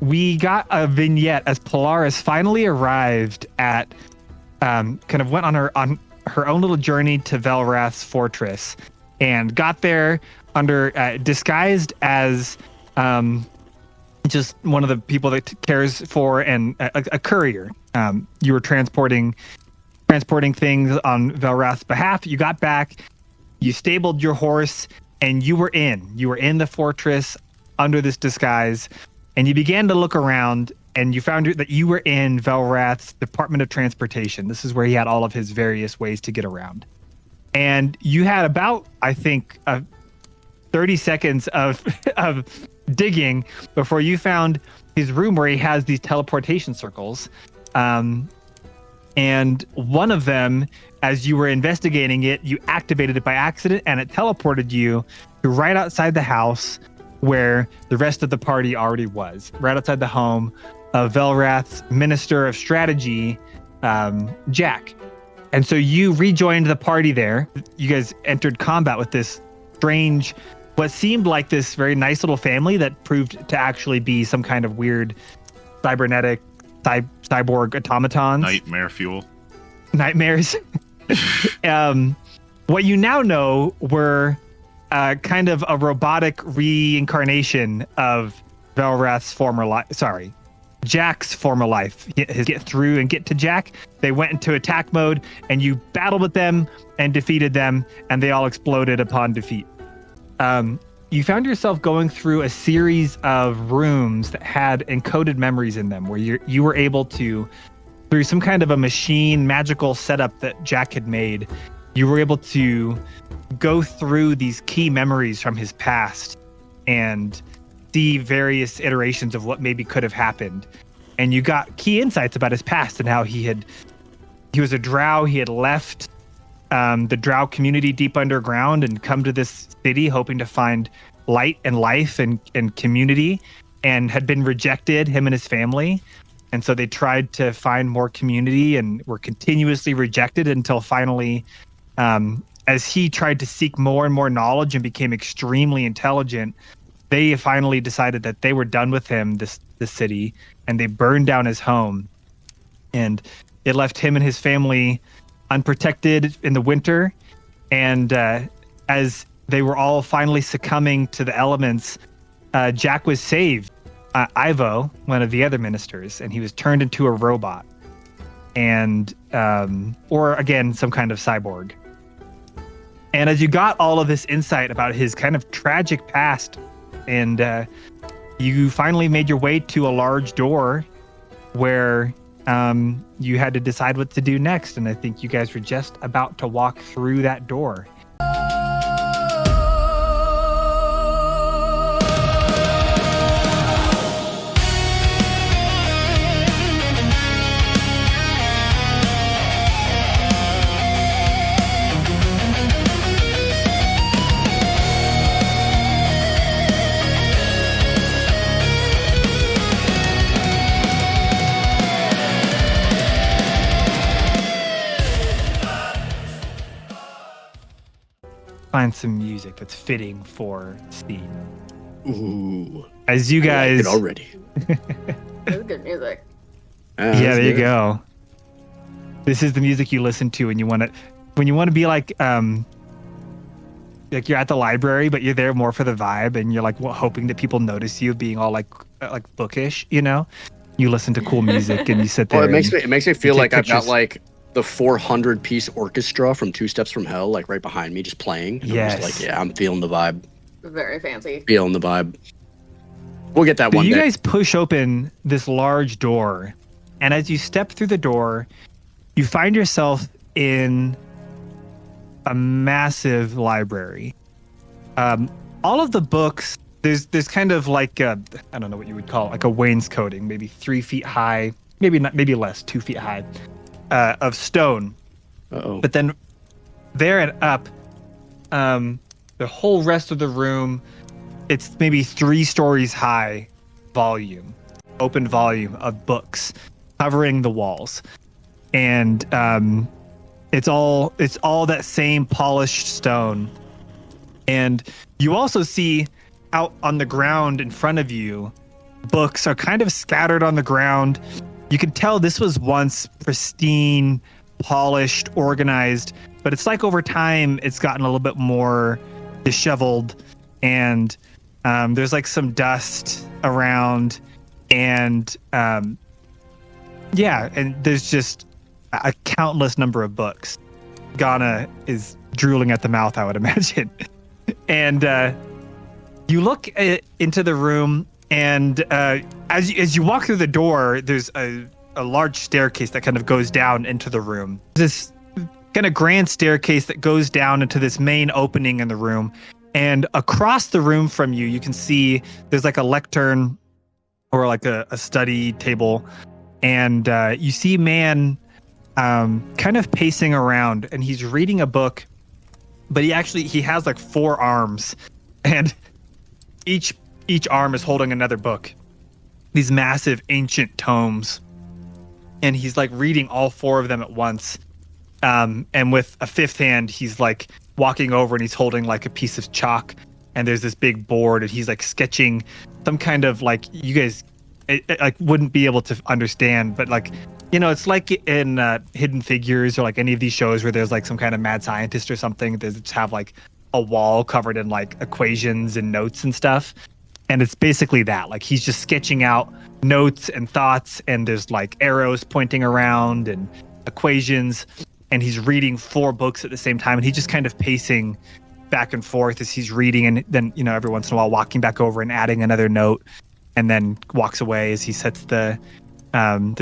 We got a vignette as Polaris finally arrived at, kind of went on her own little journey to Velrath's fortress, and got there under disguised as just one of the people that cares for and a courier. You were transporting things on Velrath's behalf. You got back, you stabled your horse, and you were in the fortress under this disguise, and you began to look around, and you found that you were in Velrath's Department of Transportation. This is where he had all of his various ways to get around. And you had about, I think, 30 seconds of digging before you found his room where he has these teleportation circles. And one of them, as you were investigating it, you activated it by accident, and it teleported you to right outside the house where the rest of the party already was, right outside the home of Velrath's Minister of Strategy, Jack. And so you rejoined the party there. You guys entered combat with this strange, what seemed like this very nice little family that proved to actually be some kind of weird cybernetic cyborg automatons. Nightmare fuel. Nightmares. What you now know were kind of a robotic reincarnation of Velrath's former life. Sorry, Jack's former life. His get through and get to Jack. They went into attack mode, and you battled with them and defeated them, and they all exploded upon defeat. You found yourself going through a series of rooms that had encoded memories in them, where you were able to, through some kind of a machine magical setup that Jack had made, you were able to go through these key memories from his past and see various iterations of what maybe could have happened. And you got key insights about his past and how he was a drow. He had left the drow community deep underground and come to this city hoping to find light and life and community, and had been rejected, him and his family. And so they tried to find more community and were continuously rejected until finally, as he tried to seek more and more knowledge and became extremely intelligent, they finally decided that they were done with him, this city, and they burned down his home. And it left him and his family unprotected in the winter. And as they were all finally succumbing to the elements, Jack was saved. Ivo, one of the other ministers, and he was turned into a robot. And, or again, some kind of cyborg. And as you got all of this insight about his kind of tragic past, and you finally made your way to a large door where you had to decide what to do next. And I think you guys were just about to walk through that door. Find some music that's fitting for scene. Ooh. As you guys... I like it already. This is good music. Yeah, there you go. This is the music you listen to when you want to be like you're at the library, but you're there more for the vibe, and you're like hoping that people notice you being all like bookish, you know? You listen to cool music and you sit there. Well, it makes me feel like pictures. I've got like the 400-piece orchestra from Two Steps from Hell, like right behind me, just playing. And yes. I'm just like, yeah, I'm feeling the vibe. Very fancy. Feeling the vibe. We'll get that But one you day. guys push open this large door, and as you step through the door, you find yourself in a massive library. All of the books, there's kind of like I don't know what you would call it, like a wainscoting, maybe 3 feet high, maybe less, 2 feet high, of stone. Uh-oh. But then there and up, the whole rest of the room, it's maybe 3 stories high open volume of books covering the walls. And it's all that same polished stone. And you also see out on the ground in front of you books are kind of scattered on the ground. You can tell this was once pristine, polished, organized, but it's like over time it's gotten a little bit more disheveled, and there's like some dust around, and and there's just a countless number of books. Ghana is drooling at the mouth, I would imagine. And you look into the room, and as you walk through the door, there's a large staircase that kind of goes down into the room. This kind of grand staircase that goes down into this main opening in the room. And across the room from you, you can see there's like a lectern or like a study table. And you see a man kind of pacing around, and he's reading a book, but he has like 4 arms, and each arm is holding another book, these massive ancient tomes, and he's like reading all 4 of them at once, and with a 5th hand he's like walking over and he's holding like a piece of chalk, and there's this big board, and he's like sketching some kind of like, you guys like wouldn't be able to understand, but like, you know, it's like in Hidden Figures or like any of these shows where there's like some kind of mad scientist or something. They just have like a wall covered in like equations and notes and stuff. And it's basically that. Like he's just sketching out notes and thoughts, and there's like arrows pointing around and equations. And he's reading 4 books at the same time. And he's just kind of pacing back and forth as he's reading. And then, you know, every once in a while walking back over and adding another note, and then walks away as he sets the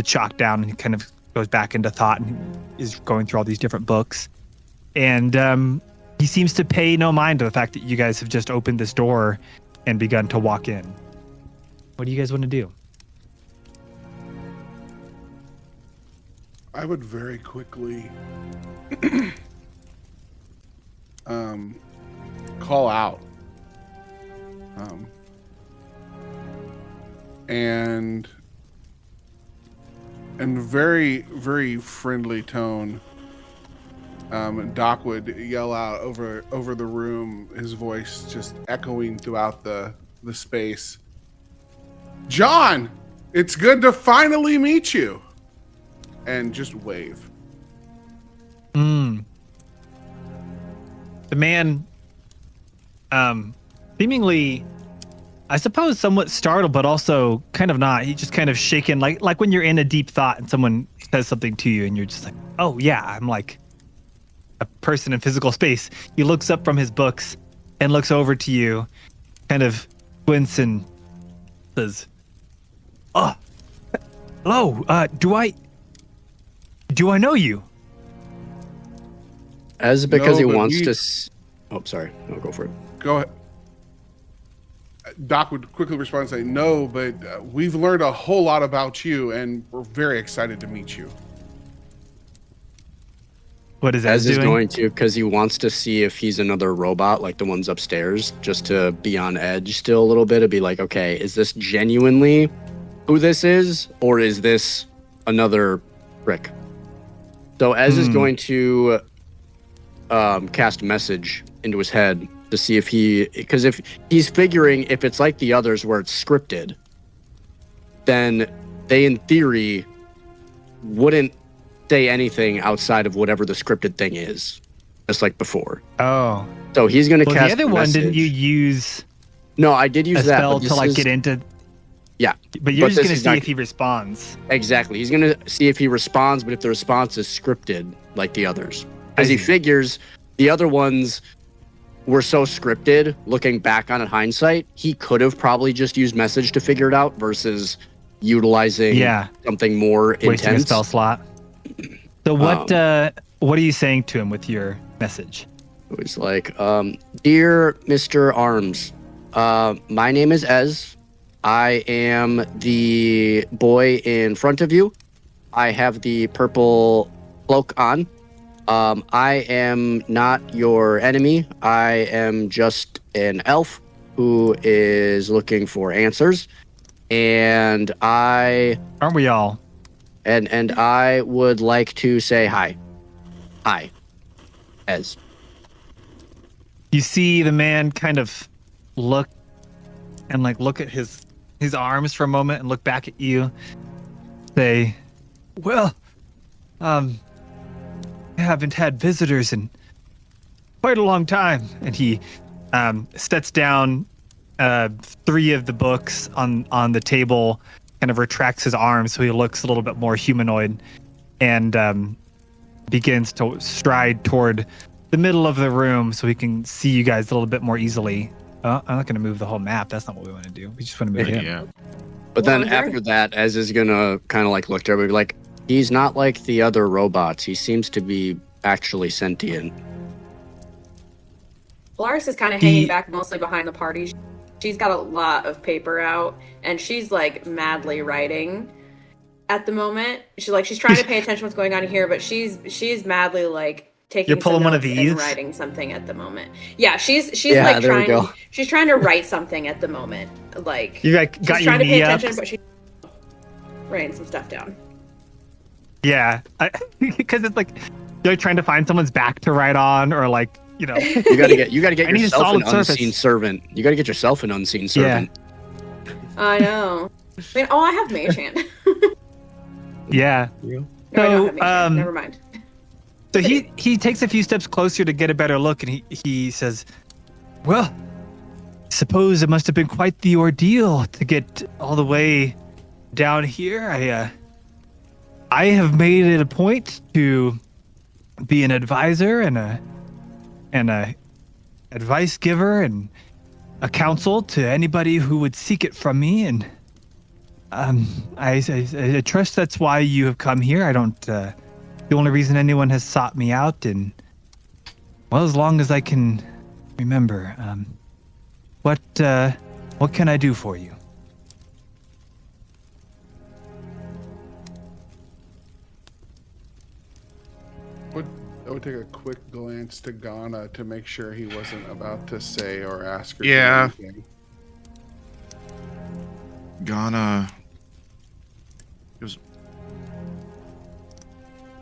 chalk down, and he kind of goes back into thought and is going through all these different books. And he seems to pay no mind to the fact that you guys have just opened this door and begun to walk in. What do you guys want to do? I would very quickly call out. And in very, very friendly tone, Doc would yell out over the room, his voice just echoing throughout the space. John, it's good to finally meet you. And just wave. The man, seemingly, I suppose, somewhat startled, but also kind of not. He just kind of shaken, like when you're in a deep thought and someone says something to you, and you're just like, "Oh yeah, I'm like a person in physical space." He looks up from his books and looks over to you, kind of squints and says, "Oh, hello. Do I know you?" Because No, he but wants to. Oh, sorry. No, go for it. Go ahead. Doc would quickly respond and say, "No, but we've learned a whole lot about you, and we're very excited to meet you." What is that Ez is doing? going to, because he wants to see if he's another robot like the ones upstairs, just to be on edge still a little bit, and be like, okay, is this genuinely who this is, or is this another trick? So Ez is going to cast message into his head to see if because if he's figuring if it's like the others where it's scripted, then they in theory wouldn't say anything outside of whatever the scripted thing is, just like before. Oh. So he's going to cast the other one, message. didn't you use No, I did use a that. spell but to this like is- get into? Yeah. But you're But just this going to is see not- if he responds. Exactly. He's going to see if he responds, but if the response is scripted like the others. As I he see. figures the other ones were so scripted, looking back on it hindsight, he could have probably just used message to figure it out versus utilizing something more Wasting a intense. spell slot. So what are you saying to him with your message? It was like, "Dear Mr. Arms, my name is Ez. I am the boy in front of you. I have the purple cloak on. I am not your enemy. I am just an elf who is looking for answers. And Aren't we all? And I would like to say hi. Hi, Ez." You see the man kind of look at his his arms for a moment and look back at you. Say, well, I haven't had visitors in quite a long time. And he sets down 3 of the books on the table, kind of retracts his arms so he looks a little bit more humanoid, and begins to stride toward the middle of the room so he can see you guys a little bit more easily. I'm not going to move the whole map. That's not what we want to do. We just want to move him. Yeah. But then after that, Ez is gonna kind of like look to everybody like, he's not like the other robots. He seems to be actually sentient. Polaris is kind of hanging back mostly behind the party. She's got a lot of paper out, and she's like madly writing at the moment. She's trying to pay attention to what's going on here, but she's madly like taking. You're pulling some one of notes these? and writing something at the moment. Yeah, she's Yeah, like there we trying. go. She's trying to write something at the moment. Like You got she's your trying to pay knee up. attention, but she's writing some stuff down. Yeah, because it's like you're trying to find someone's back to write on, or like, you know. You gotta get I need a yourself an solid surface. unseen servant. You gotta get yourself an unseen servant. I know. I mean, I have mage hand. Yeah. No, I don't have mage hand. Never mind. So he takes a few steps closer to get a better look, and he says, "Well, suppose it must have been quite the ordeal to get all the way down here. I have made it a point to be an advisor and a advice giver and a counsel to anybody who would seek it from me, and I trust that's why you have come here. I don't the only reason anyone has sought me out in, well, as long as I can remember. What can I do for you?" I would take a quick glance to Ghana to make sure he wasn't about to say or ask her. Yeah. anything. Ghana.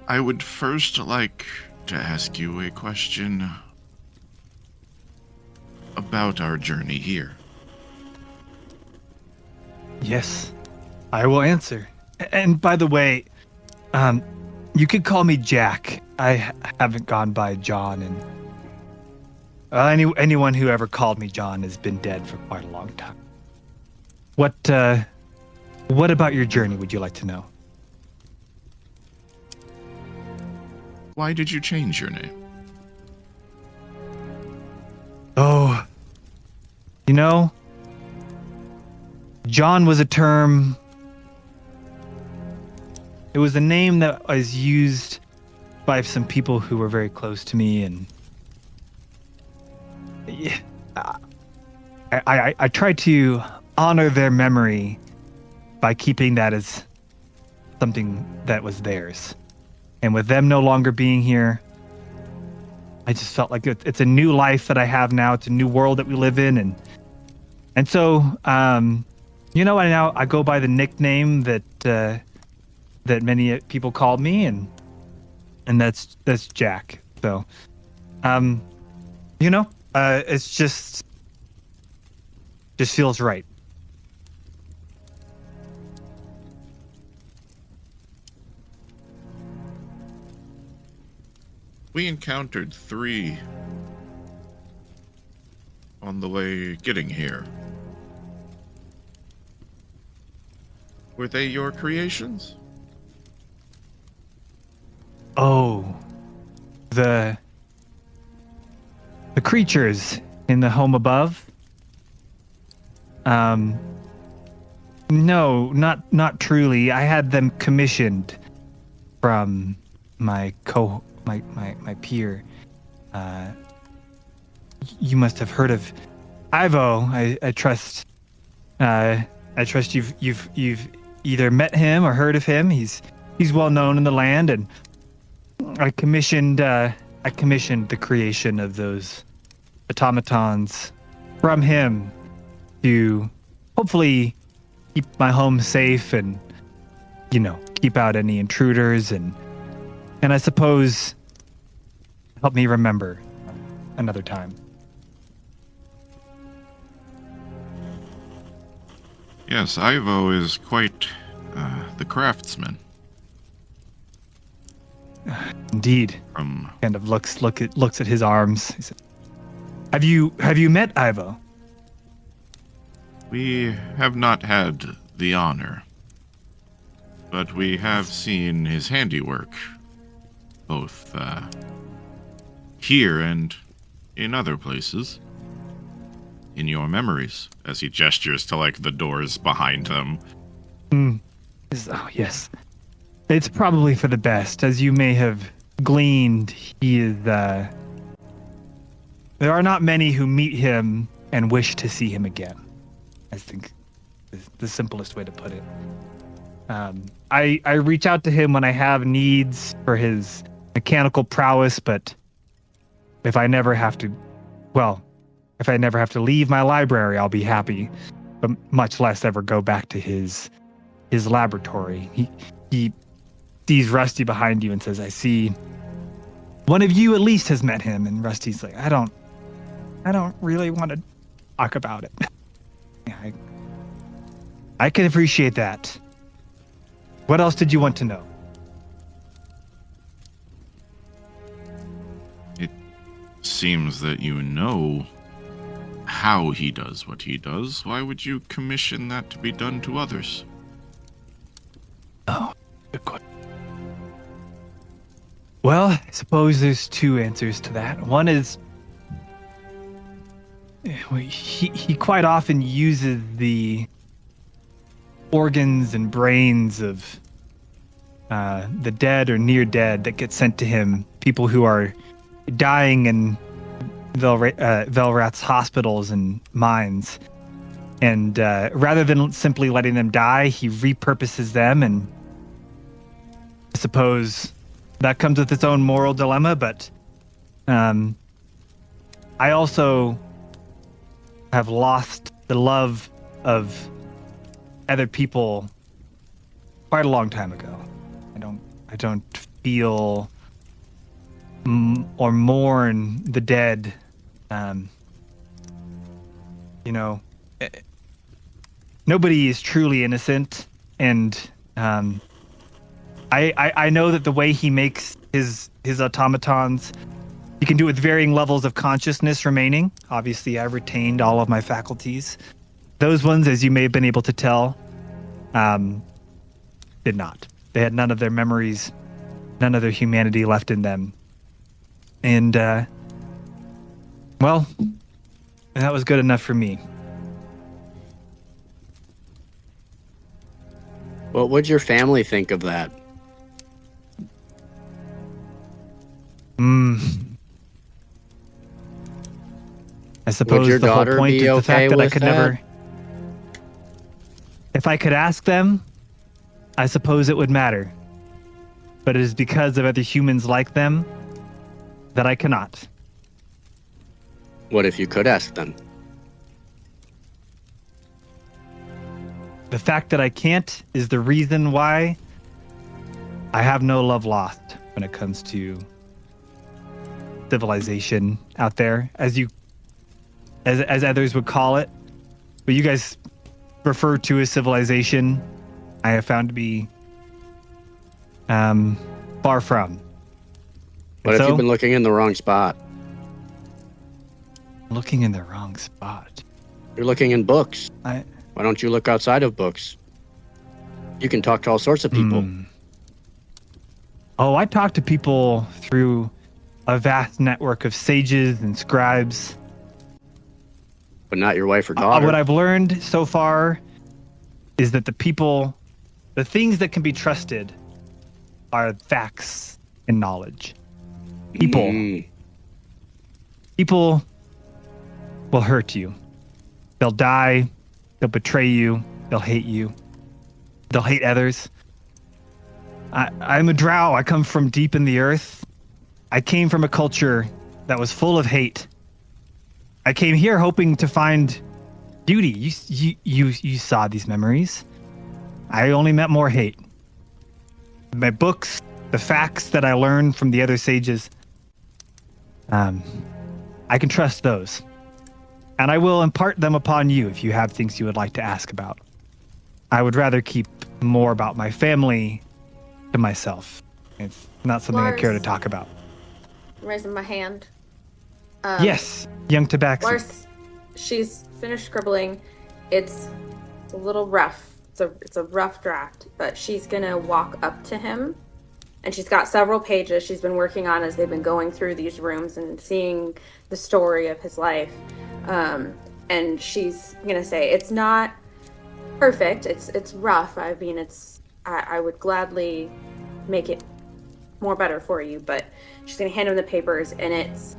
I would first like to ask you a question about our journey here. Yes, I will answer. And by the way, you could call me Jack. I haven't gone by John, and anyone who ever called me John has been dead for quite a long time. What about your journey would you like to know? Why did you change your name? Oh, John was a term. It was a name that was used by some people who were very close to me, and yeah, I tried to honor their memory by keeping that as something that was theirs. And with them no longer being here, I just felt like it's a new life that I have now. It's a new world that we live in, and so now I go by the nickname that many people called me, and that's Jack. So, it's just feels right. We encountered 3 on the way getting here. Were they your creations? Oh, the creatures in the home above? No, not truly. I had them commissioned from my peer. You must have heard of Ivo. I trust. I trust you've either met him or heard of him. He's well known in the land, and I commissioned the creation of those automatons from him to hopefully keep my home safe and keep out any intruders and I suppose help me remember another time. Yes, Ivo is quite the craftsman. Indeed. From Kind of looks at his arms. He said, Have you met Ivo? we have not had the honor, but we have seen his handiwork, both here and in other places. In your memories, as he gestures to like the doors behind them. Oh yes. It's probably for the best, as you may have gleaned. He is. There are not many who meet him and wish to see him again. I think is the simplest way to put it. I reach out to him when I have needs for his mechanical prowess, but if I never have to leave my library, I'll be happy. But much less ever go back to his laboratory. He sees Rusty behind you and says, I see one of you at least has met him. And Rusty's like, I don't really want to talk about it. Yeah, I can appreciate that. What else did you want to know? It seems that you know how he does what he does. Why would you commission that to be done to others? Oh, good question. Well, I suppose there's two answers to that. One is he quite often uses the organs and brains of the dead or near dead that get sent to him, people who are dying in Velrath's hospitals and mines. And rather than simply letting them die, he repurposes them, and I suppose that comes with its own moral dilemma, but I also have lost the love of other people quite a long time ago. I don't feel or mourn the dead. Nobody is truly innocent, and I know that the way he makes his automatons, he can do it with varying levels of consciousness remaining. Obviously, I've retained all of my faculties. Those ones, as you may have been able to tell, did not. They had none of their memories, none of their humanity left in them. And, that was good enough for me. What would your family think of that? I suppose your the whole daughter point be is the okay fact that I with could that? never. If I could ask them, I suppose it would matter. But it is because of other humans like them that I cannot. What if you could ask them? The fact that I can't is the reason why I have no love lost when it comes to civilization out there, as others would call it. But you guys refer to as civilization, I have found to be far from. What if you've been looking in the wrong spot? Looking in the wrong spot. You're looking in books. I Why don't you look outside of books? You can talk to all sorts of people. Oh, I talk to people through a vast network of sages and scribes. But not your wife or daughter. What I've learned so far is that the things that can be trusted are facts and knowledge. People will hurt you. They'll die. They'll betray you. They'll hate you. They'll hate others. I'm a drow. I come from deep in the earth. I came from a culture that was full of hate. I came here hoping to find beauty. You saw these memories. I only met more hate. My books, the facts that I learned from the other sages, I can trust those. And I will impart them upon you if you have things you would like to ask about. I would rather keep more about my family to myself. It's not something I care to Lars. talk about. I'm raising my hand. Yes, young Tabaxi. Lars, she's finished scribbling. It's a little rough. It's a rough draft, but she's gonna walk up to him, and she's got several pages she's been working on as they've been going through these rooms and seeing the story of his life. And she's gonna say, "It's not perfect. It's rough. I mean, I would gladly make it more better for you," but she's gonna hand him the papers, and it's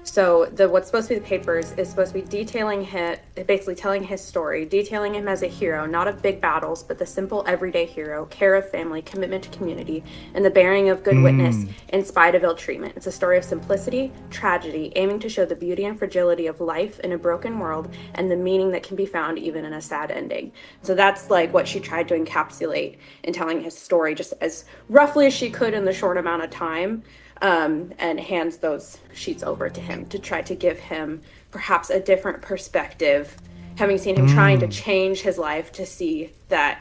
so what's supposed to be the papers is supposed to be detailing him, basically telling his story, detailing him as a hero, not of big battles, but the simple everyday hero, care of family, commitment to community, and the bearing of good witness in spite of ill treatment. It's a story of simplicity, tragedy, aiming to show the beauty and fragility of life in a broken world and the meaning that can be found even in a sad ending. So that's like what she tried to encapsulate in telling his story just as roughly as she could in the short amount of time. And hands those sheets over to him to try to give him perhaps a different perspective, having seen him trying to change his life to see that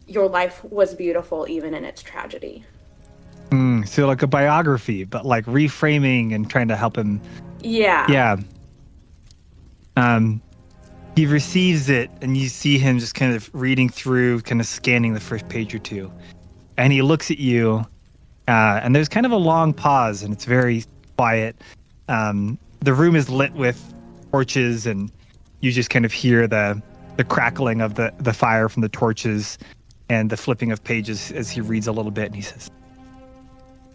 your life was beautiful even in its tragedy. So like a biography, but like reframing and trying to help him. Yeah. He receives it, and you see him just kind of reading through, kind of scanning the first page or two, and he looks at you. And there's kind of a long pause, and it's very quiet. The room is lit with torches, and you just kind of hear the crackling of the fire from the torches and the flipping of pages as he reads a little bit. And he says,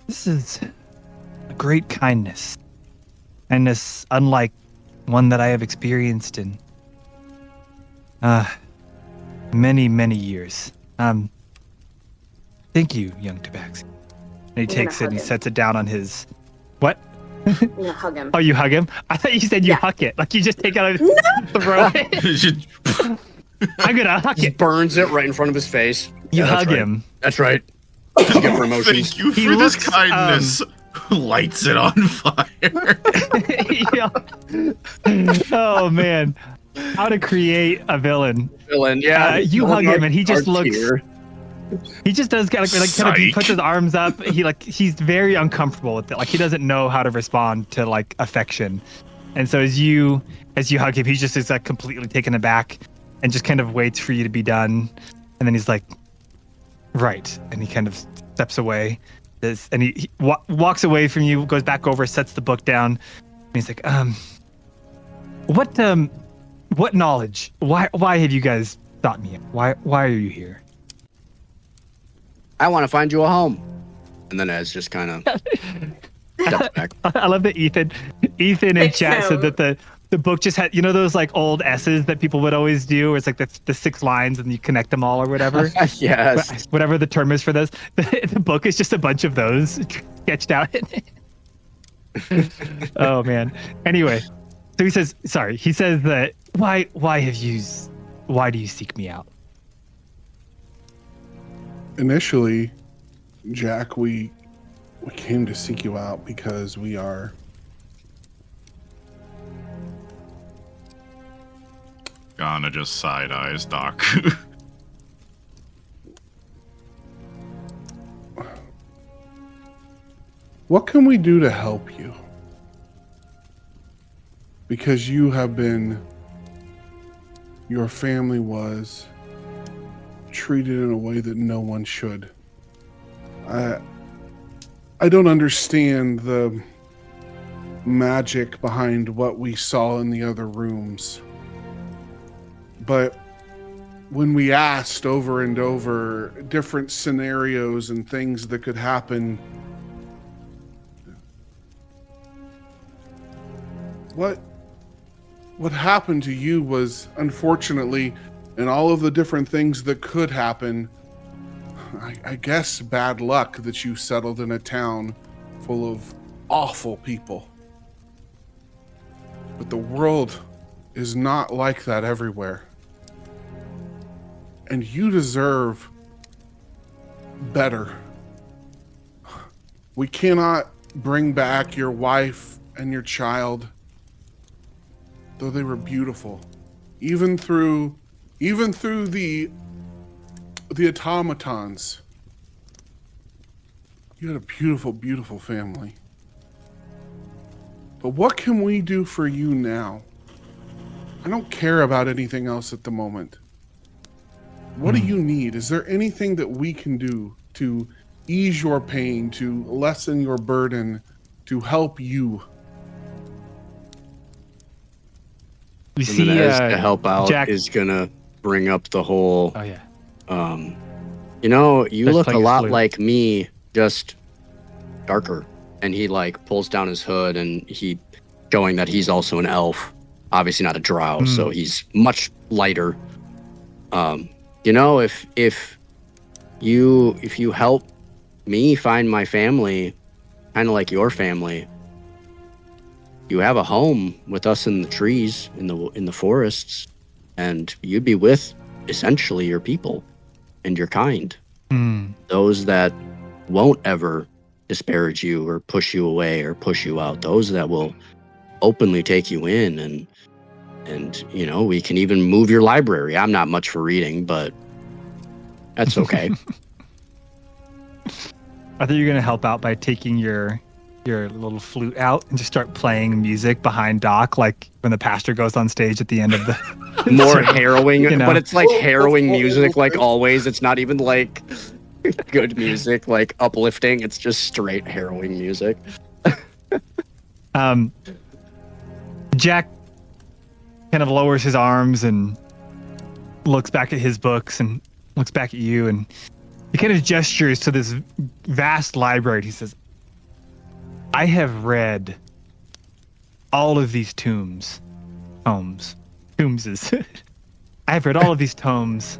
"This is a great kindness unlike one that I have experienced in many, many years. Thank you, young Tabaxi." And he takes it and he sets it down on his... What? I'm gonna hug him. Oh, you hug him? I thought you said you huck it. Like you just take it out and throw it. I'm gonna huck He it. burns it right in front of his face. You Yeah, that's hug right. him. That's right. You get for emotions. Thank you He for this looks, kindness. Lights it on fire. Yeah. Oh, man. How to create a villain. Villain, yeah. You hug him and he just looks... Here. He just does kind of he Psych. puts his arms up. He's very uncomfortable with it. Like he doesn't know how to respond to like affection. And so as you hug him, he just is like completely taken aback and just kind of waits for you to be done. And then he's like, "Right." And he kind of steps away. And he walks away from you, goes back over, sets the book down. And he's like, what knowledge? Why have you guys sought me? Why are you here?" I want to find you a home. And then Ez just kind of steps back. I love that Ethan in Thanks, chat said Sam. that the book just had, those like old S's that people would always do, where it's like the 6 lines and you connect them all or whatever. Yes. Whatever the term is for those. The book is just a bunch of those sketched out. Oh man. Anyway, so he says that why do you seek me out? Initially, Jack, we came to seek you out because we are Ghana just side eyes Doc. What can we do to help you? Because your family was treated in a way that no one should. I don't understand the magic behind what we saw in the other rooms. But when we asked over and over different scenarios and things that could happen, what happened to you was, unfortunately, and all of the different things that could happen, I guess bad luck that you settled in a town full of awful people. But the world is not like that everywhere. And you deserve better. We cannot bring back your wife and your child, though they were beautiful. Even through even through the automatons. You had a beautiful, beautiful family. But what can we do for you now? I don't care about anything else at the moment. What do you need? Is there anything that we can do to ease your pain, to lessen your burden, to help you? We And see then Ez to help out Jack. is gonna bring up the whole. Oh yeah. You know, you Starts look a playing his lot flute. like me, just darker. And he like pulls down his hood and he showing that he's also an elf. Obviously not a drow, so he's much lighter. You know, if you help me find my family, kind of like your family, you have a home with us in the trees, in the forests, and you'd be with essentially your people and your kind. Those that won't ever disparage you or push you away or push you out. Those that will openly take you in, and you know, we can even move your library. I'm not much for reading, but that's okay. I thought you were gonna help out by taking your little flute out and just start playing music behind Doc, like when the pastor goes on stage at the end of the More harrowing, You know. but it's like harrowing music, like always. It's not even like good music, like uplifting. It's just straight harrowing music. Jack kind of lowers his arms and looks back at his books and looks back at you, and he kind of gestures to this vast library. He says, I have read all of these tombses. I have read all of these tomes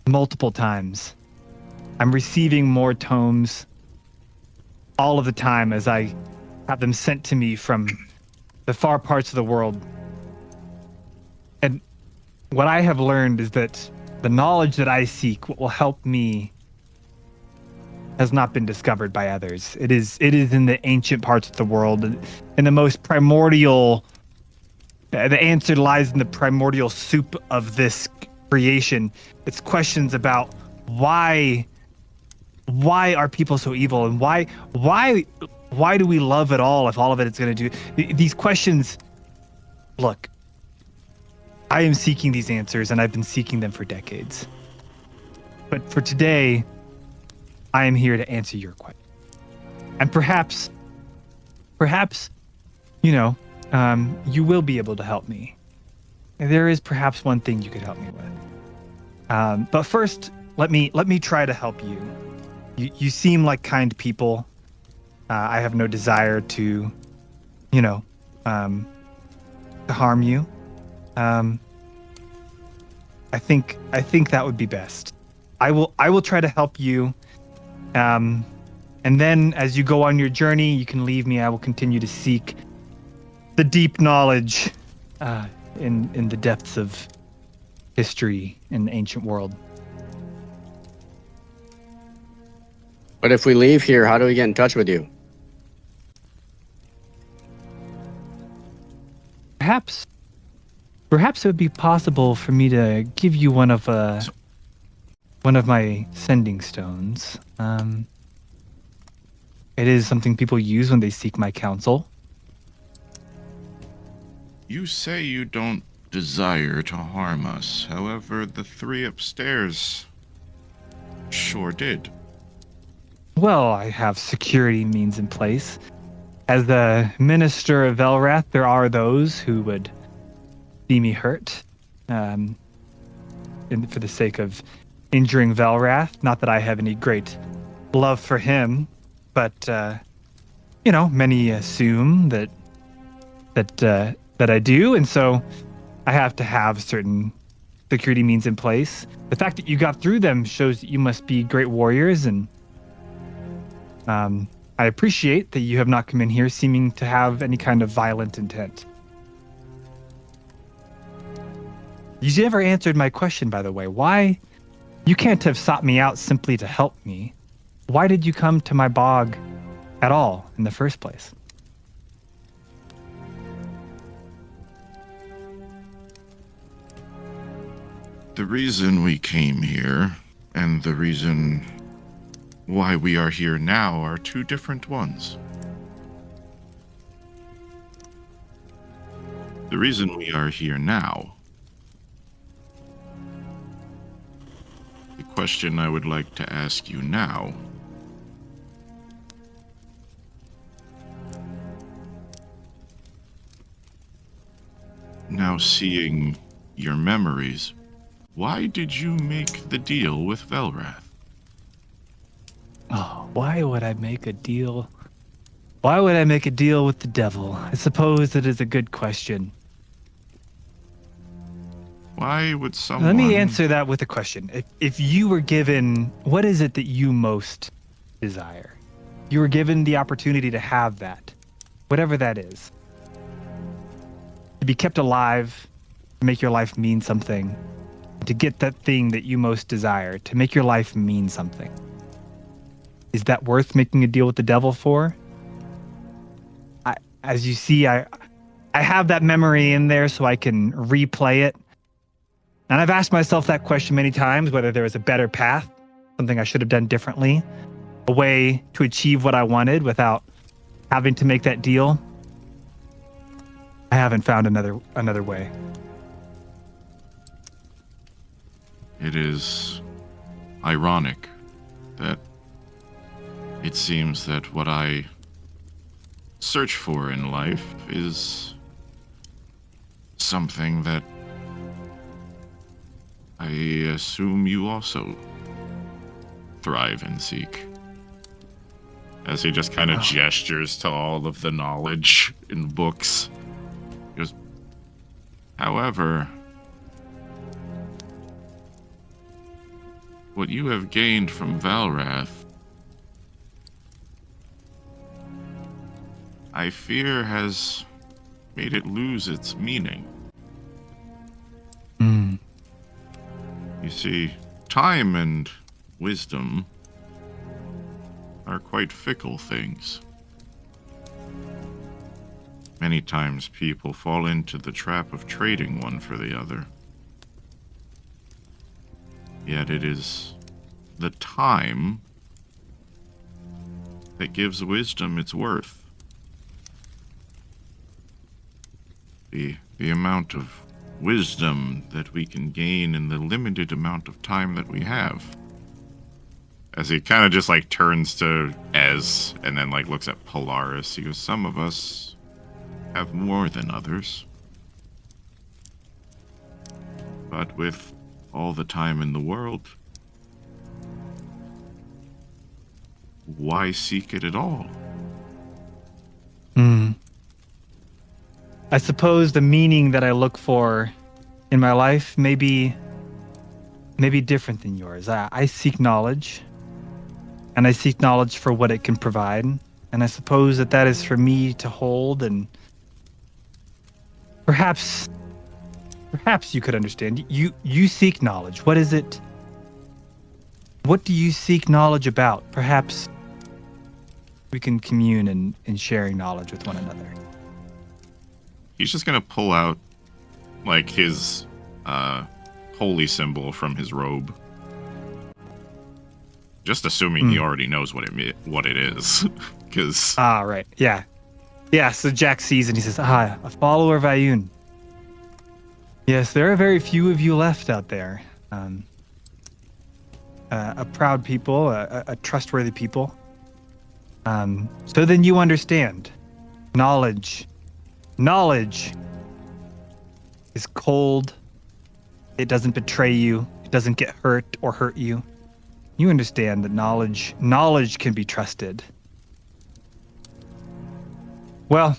multiple times. I'm receiving more tomes all of the time as I have them sent to me from the far parts of the world. And what I have learned is that the knowledge that I seek, what will help me, has not been discovered by others. It is in the ancient parts of the world, in the most primordial. The answer lies in the primordial soup of this creation. It's questions about why are people so evil, and why do we love it all if all of it is going to do these questions. Look, I am seeking these answers, and I've been seeking them for decades. But for today, I am here to answer your question. And perhaps, you know, you will be able to help me. There is perhaps one thing you could help me with. But first, let me try to help you. You seem like kind people. I have no desire to, you know, to harm you. I think that would be best. I will try to help you. And then as you go on your journey, you can leave me. I will continue to seek the deep knowledge in the depths of history in the ancient world. But if we leave here, how do we get in touch with you? Perhaps it would be possible for me to give you one of my sending stones. It is something people use when they seek my counsel. You say you don't desire to harm us. However, the three upstairs sure did. Well, I have security means in place. As the minister of Velrath, there are those who would see me hurt, for the sake of injuring Velrath. Not that I have any great love for him, but you know, many assume that I do, and so I have to have certain security means in place. The fact that you got through them shows that you must be great warriors, and I appreciate that you have not come in here seeming to have any kind of violent intent. You never answered my question, by the way. Why? You can't have sought me out simply to help me. Why did you come to my bog at all in the first place? The reason we came here and the reason why we are here now are two different ones. The reason we are here now, the question I would like to ask you now, now seeing your memories, why did you make the deal with Velrath? Oh, why would I make a deal? Why would I make a deal with the devil? I suppose that is a good question. Why would someone... Let me answer that with a question. If you were given, what is it that you most desire? You were given the opportunity to have that, whatever that is. To be kept alive, to make your life mean something, to get that thing that you most desire, to make your life mean something. Is that worth making a deal with the devil for? As you see, I have that memory in there so I can replay it. And I've asked myself that question many times, whether there was a better path, something I should have done differently, a way to achieve what I wanted without having to make that deal. I haven't found another way. It is ironic that it seems that what I search for in life is something that I assume you also thrive and seek. As he just kind of gestures to all of the knowledge in books. He goes, however, what you have gained from Velrath, I fear has made it lose its meaning. You see, time and wisdom are quite fickle things. Many times people fall into the trap of trading one for the other. Yet it is the time that gives wisdom its worth. The amount of wisdom that we can gain in the limited amount of time that we have. As he kind of just like turns to Ez and then like looks at Polaris, he goes, some of us have more than others. But with all the time in the world, why seek it at all? I suppose the meaning that I look for in my life may be different than yours. I seek knowledge, and I seek knowledge for what it can provide. And I suppose that is for me to hold, and perhaps you could understand. You seek knowledge. What is it? What do you seek knowledge about? Perhaps we can commune in sharing knowledge with one another. He's just gonna pull out like his holy symbol from his robe. Just assuming he already knows what it is. Because right. Yeah, so Jack sees and he says, a follower of Ayun. Yes, there are very few of you left out there. A proud people, a trustworthy people. So then you understand. Knowledge is cold. It doesn't betray you. It doesn't get hurt or hurt you. You understand that knowledge can be trusted. Well,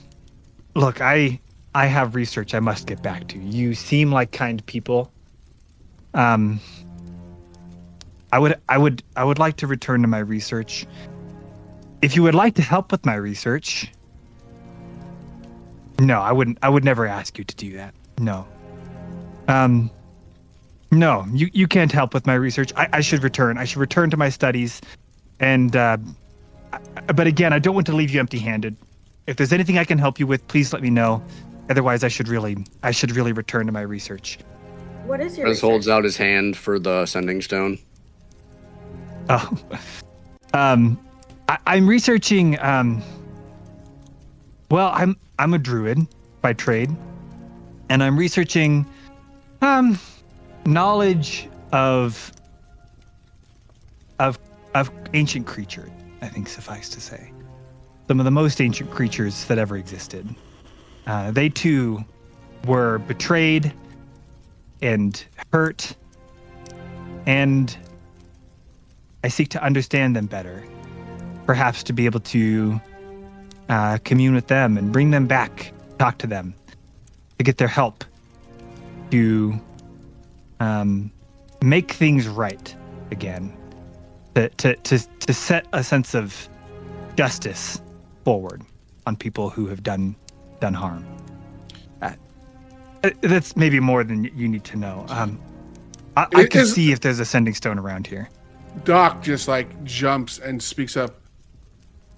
look, I have research I must get back to. You seem like kind people. I would like to return to my research. If you would like to help with my research, no, I would never ask you to do that. No. No, you can't help with my research. I should return. I should return to my studies. And but again, I don't want to leave you empty-handed. If there's anything I can help you with, please let me know. Otherwise, I should really return to my research. What is your Rez holds research? out his hand for the sending stone. Oh, I'm researching. Well, I'm a druid by trade, and I'm researching knowledge of ancient creatures. I think suffice to say, some of the most ancient creatures that ever existed. They too were betrayed and hurt, and I seek to understand them better, perhaps to be able to commune with them and bring them back, talk to them, to get their help, to make things right again, to set a sense of justice forward on people who have done harm. That's maybe more than you need to know. I can see if there's a sending stone around here. Doc just like jumps and speaks up.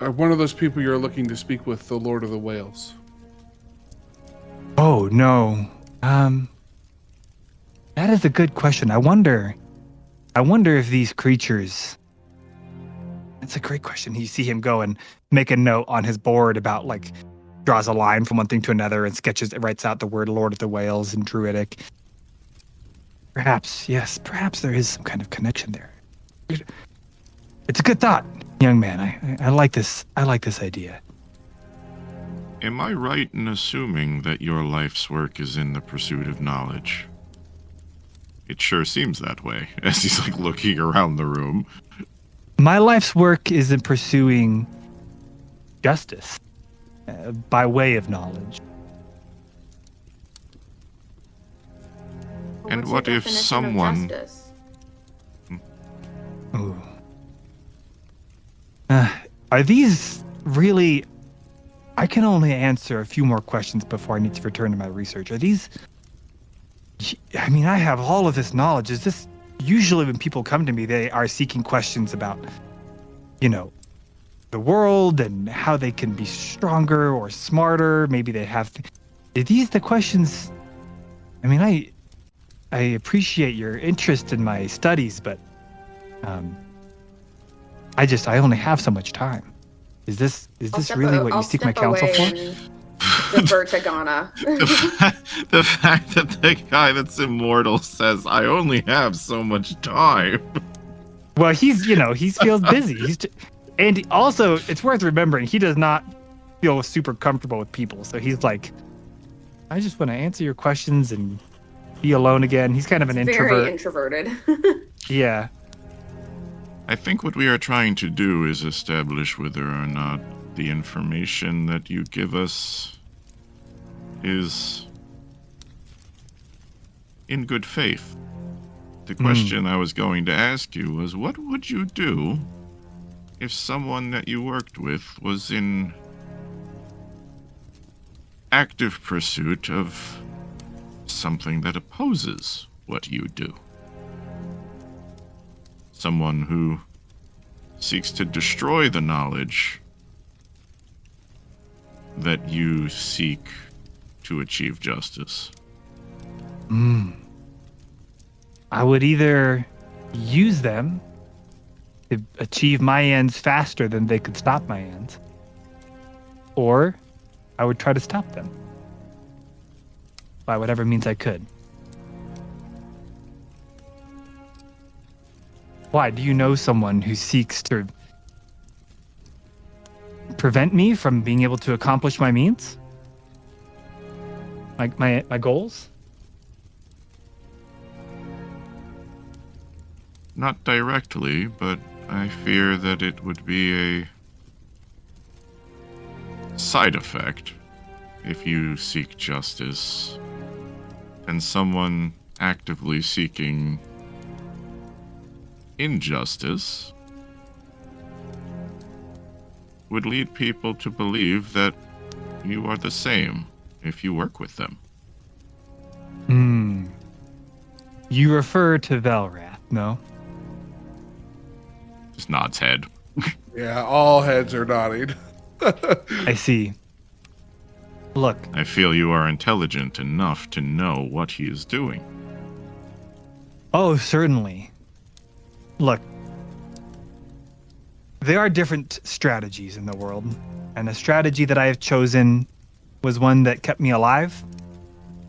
Are one of those people you're looking to speak with the Lord of the Whales? Oh no. That is a good question. I wonder if these creatures. That's a great question. You see him go and make a note on his board about like draws a line from one thing to another and sketches, writes out the word Lord of the Whales in druidic. Perhaps, yes, perhaps there is some kind of connection there. It's a good thought, young man. I like this. I like this idea. Am I right in assuming that your life's work is in the pursuit of knowledge? It sure seems that way, as he's like looking around the room. My life's work is in pursuing justice by way of knowledge. And What's what your if definition of someone- justice? Ooh. Are these really... I can only answer a few more questions before I need to return to my research. Are these... I mean, I have all of this knowledge. Is this... Usually when people come to me, they are seeking questions about, you know, the world and how they can be stronger or smarter. Maybe they have... Are these the questions... I mean, I appreciate your interest in my studies, but I only have so much time. Is this really what you seek my counsel for? Defer to Ghana. The fact that the guy that's immortal says, I only have so much time. Well, he feels busy. And also, it's worth remembering, he does not feel super comfortable with people. So he's like, I just want to answer your questions and be alone again. He's kind of an introvert. Very introverted. Yeah. I think what we are trying to do is establish whether or not the information that you give us is in good faith. The question I was going to ask you was, what would you do if someone that you worked with was in active pursuit of something that opposes what you do? Someone who seeks to destroy the knowledge that you seek to achieve justice. I would either use them to achieve my ends faster than they could stop my ends, or I would try to stop them by whatever means I could. Why? Do you know someone who seeks to prevent me from being able to accomplish my means? My goals? Not directly, but I fear that it would be a side effect if you seek justice and someone actively seeking injustice would lead people to believe that you are the same if you work with them. You refer to Velrath, no? Just nods head. Yeah, all heads are nodding. I see. Look, I feel you are intelligent enough to know what he is doing. Oh, certainly. Look, there are different strategies in the world, and the strategy that I have chosen was one that kept me alive,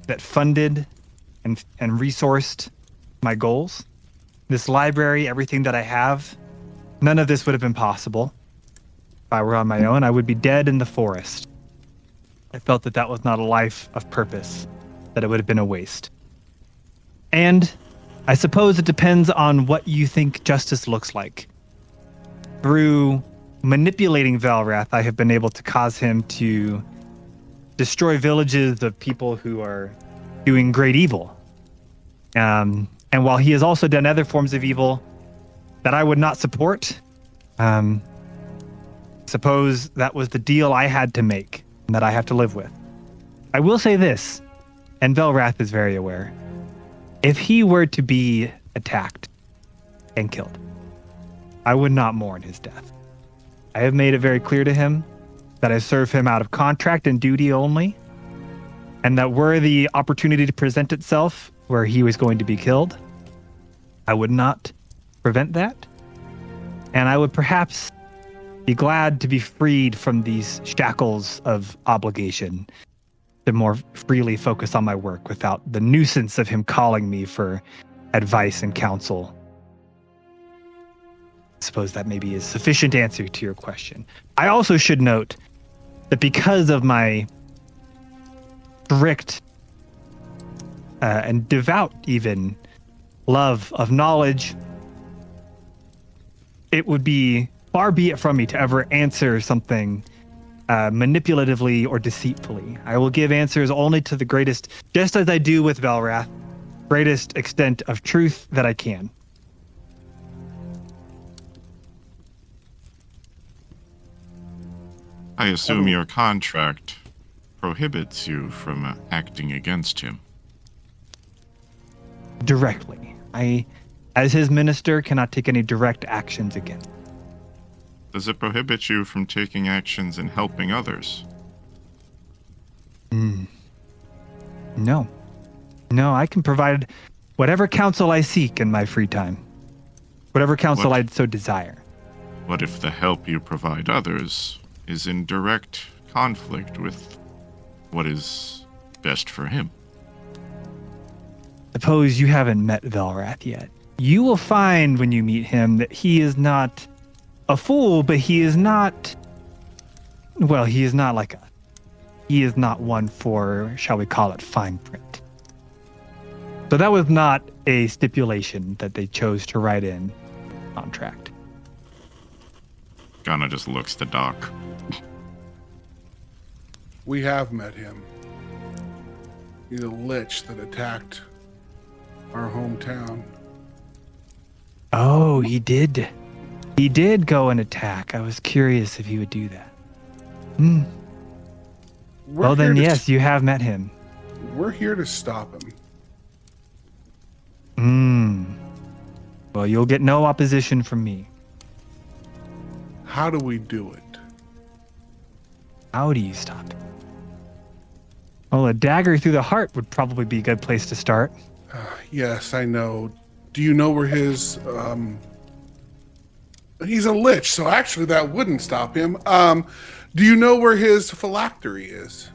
that funded and resourced my goals. This library, everything that I have, none of this would have been possible if I were on my own. I would be dead in the forest. I felt that that was not a life of purpose, that it would have been a waste. And I suppose it depends on what you think justice looks like. Through manipulating Velrath, I have been able to cause him to destroy villages of people who are doing great evil. And while he has also done other forms of evil that I would not support, suppose that was the deal I had to make and that I have to live with. I will say this, and Velrath is very aware. If he were to be attacked and killed, I would not mourn his death. I have made it very clear to him that I serve him out of contract and duty only, and that were the opportunity to present itself where he was going to be killed, I would not prevent that. And I would perhaps be glad to be freed from these shackles of obligation to more freely focus on my work without the nuisance of him calling me for advice and counsel. I suppose that maybe is sufficient answer to your question. I also should note that because of my strict and devout even love of knowledge, it would be far be it from me to ever answer something manipulatively or deceitfully. I will give answers only to the greatest, just as I do with Velrath, greatest extent of truth that I can. I assume your contract prohibits you from acting against him. Directly. I, as his minister, cannot take any direct actions against him. Does it prohibit you from taking actions and helping others? No. No, I can provide whatever counsel I seek in my free time. Whatever counsel I so desire. What if the help you provide others is in direct conflict with what is best for him? Suppose you haven't met Velrath yet. You will find when you meet him that he is not a fool, but he is not, well, he is not like us. He is not one for, shall we call it, fine print. So that was not a stipulation that they chose to write in contract. Ghana just looks to Doc. We have met him. He's a lich that attacked our hometown. Oh, he did. He did go and attack. I was curious if he would do that. Well, then, yes, you have met him. We're here to stop him. Well, you'll get no opposition from me. How do we do it? How do you stop him? Well, a dagger through the heart would probably be a good place to start. Yes, I know. Do you know where his, he's a lich, so actually that wouldn't stop him. Do you know where his phylactery is?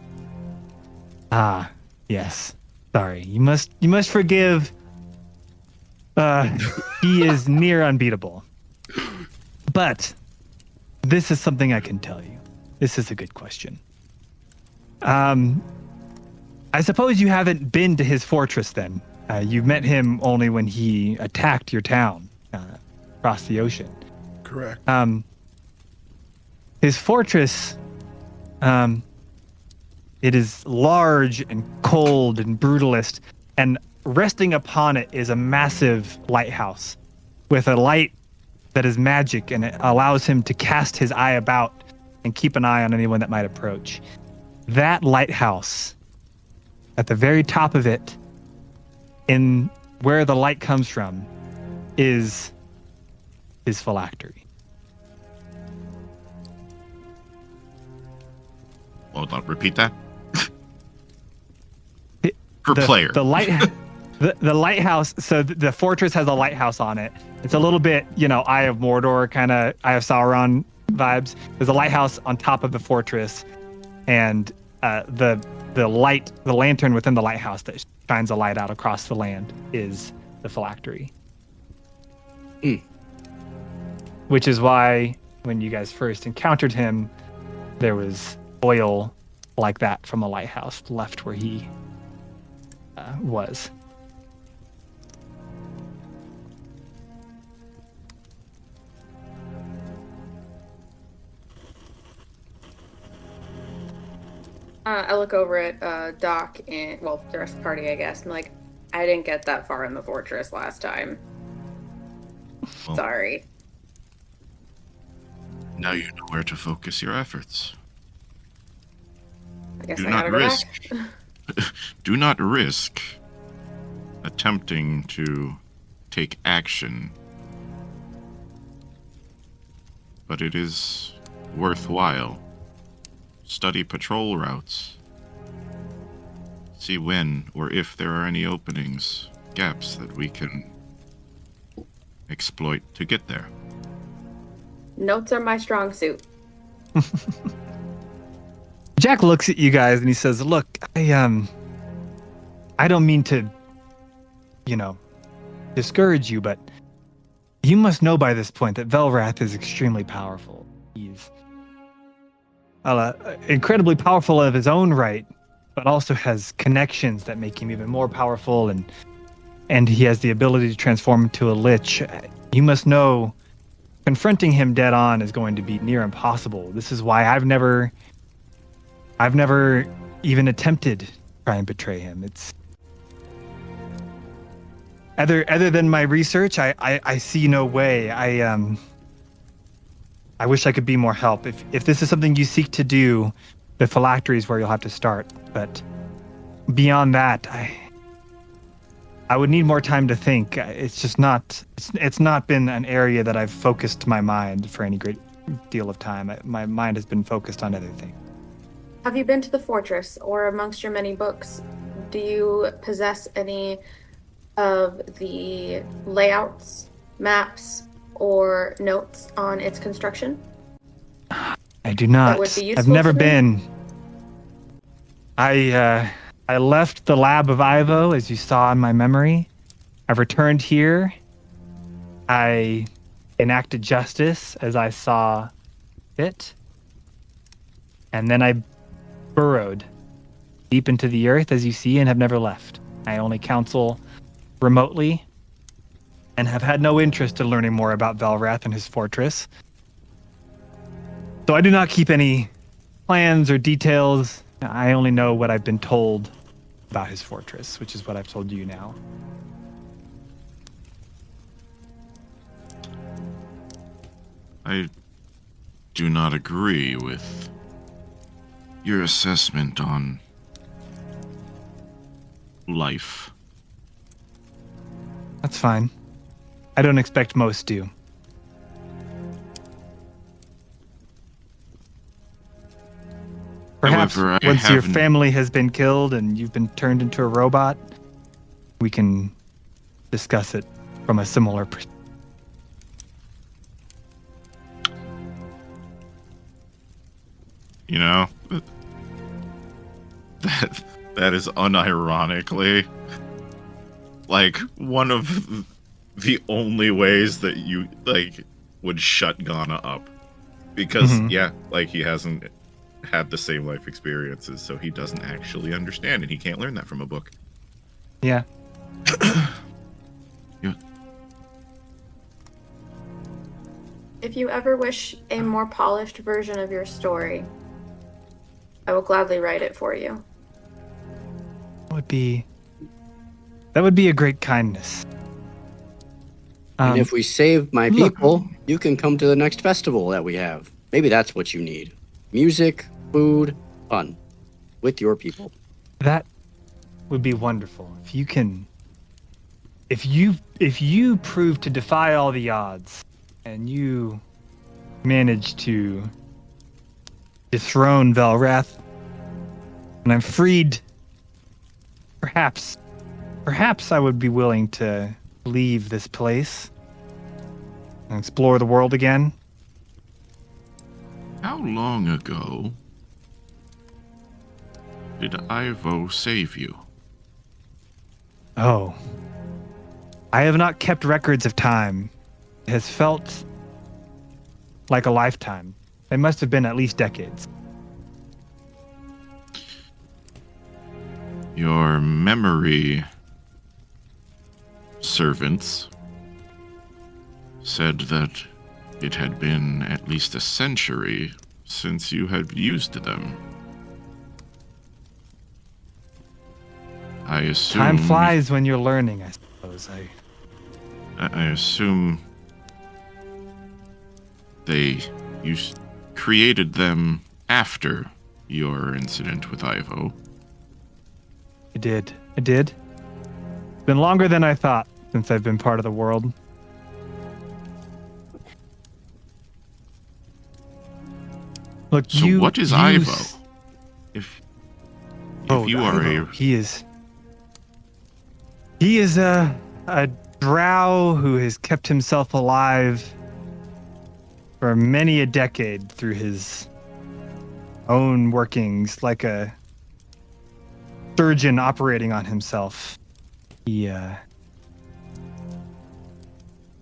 Ah, yes. Sorry. You must forgive. He is near unbeatable. But this is something I can tell you. This is a good question. I suppose you haven't been to his fortress then. You met him only when he attacked your town across the ocean. Correct. His fortress, it is large and cold and brutalist, and resting upon it is a massive lighthouse with a light that is magic, and it allows him to cast his eye about and keep an eye on anyone that might approach. That lighthouse, at the very top of it, in where the light comes from, is his phylactery. Hold on, repeat that. The Player. The light. The lighthouse. So the fortress has a lighthouse on it. It's a little bit, Eye of Mordor kind of Eye of Sauron vibes. There's a lighthouse on top of the fortress, and the lantern within the lighthouse that shines a light out across the land is the phylactery. Which is why when you guys first encountered him, there was oil like that from a lighthouse left where he was. I look over at Doc and, well, the rest of the party, I guess. I'm like, I didn't get that far in the fortress last time. Well, Sorry. now you know where to focus your efforts. I guess Do I not gotta go risk. back. Do not risk attempting to take action. But it is worthwhile. Study patrol routes. See when or if there are any openings, gaps that we can exploit to get there. Notes are my strong suit. Jack looks at you guys and he says, "Look, I don't mean to, discourage you, but you must know by this point that Velrath is extremely powerful. He's incredibly powerful of his own right, but also has connections that make him even more powerful, and he has the ability to transform into a lich. You must know confronting him dead on is going to be near impossible. This is why I've never even attempted to try and betray him. It's other than my research, I see no way. I wish I could be more help. If this is something you seek to do, the phylactery is where you'll have to start. But beyond that, I would need more time to think. It's just not. It's not been an area that I've focused my mind for any great deal of time. My mind has been focused on other things. Have you been to the fortress, or amongst your many books, do you possess any of the layouts, maps, or notes on its construction? I do not. That would be useful I've never to me. been. I left the lab of Ivo, as you saw in my memory. I've returned here. I enacted justice as I saw fit. And then I burrowed deep into the earth, as you see, and have never left. I only counsel remotely and have had no interest in learning more about Velrath and his fortress. So I do not keep any plans or details. I only know what I've been told about his fortress, which is what I've told you now. I do not agree with your assessment on life. That's fine. I don't expect most do. Perhaps However, I once your haven't- family has been killed and you've been turned into a robot, we can discuss it from a similar perspective. You know, that is unironically like one of the only ways that you would shut Ghana up, because he hasn't had the same life experiences, so he doesn't actually understand, and he can't learn that from a book. Yeah. Yeah. If you ever wish a more polished version of your story, I will gladly write it for you. That would be a great kindness. And if we save my look- people, you can come to the next festival that we have. Maybe that's what you need. Music, food, fun. With your people. That would be wonderful. If you prove to defy all the odds and you manage to dethrone Velrath, and I'm freed, perhaps perhaps I would be willing to leave this place and explore the world again. How long ago did Ivo save you? Oh. I have not kept records of time. It has felt like a lifetime. They must have been at least decades. Your memory servants said that it had been at least a century since you had used them. I assume... Time flies when you're learning, I suppose. I assume you created them after your incident with Ivo. I did. It's been longer than I thought since I've been part of the world. Look, So what is Ivo? If you are Ivo, he is a drow who has kept himself alive for many a decade through his own workings, like a surgeon operating on himself.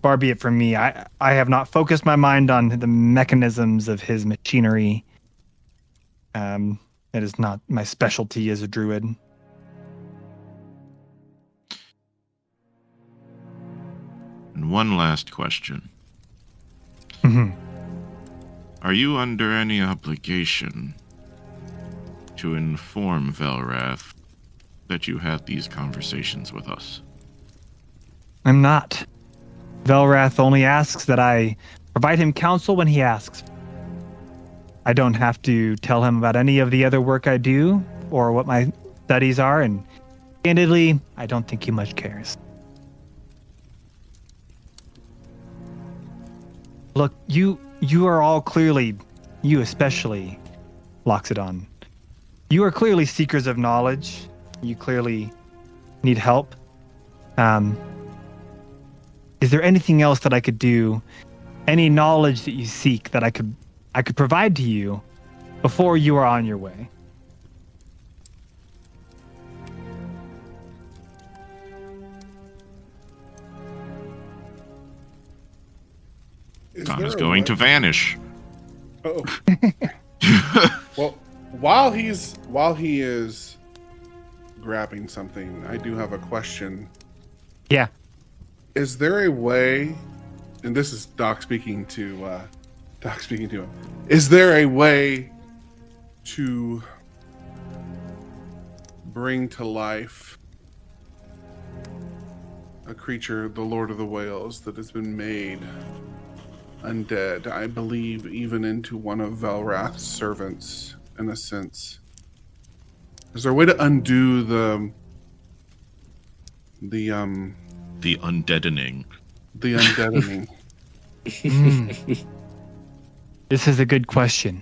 Far be it from me. I have not focused my mind on the mechanisms of his machinery. It is not my specialty as a druid. And one last question. Mm-hmm. Are you under any obligation to inform Velrath that you had these conversations with us? I'm not. Velrath only asks that I provide him counsel when he asks. I don't have to tell him about any of the other work I do or what my studies are, and candidly, I don't think he much cares. Look, you are all clearly, you especially, Loxodon. You are clearly seekers of knowledge. You clearly need help. Is there anything else that I could do? Any knowledge that you seek that I could provide to you before you are on your way? Don is going to vanish. Oh. Well, while he is grabbing something, I do have a question. Yeah. Is there a way, and this is Doc speaking to him. Is there a way to bring to life a creature, the Lord of the Whales, that has been made undead? I believe even into one of Velrath's servants, in a sense. Is there a way to undo the undeadening? The undeadening. This is a good question.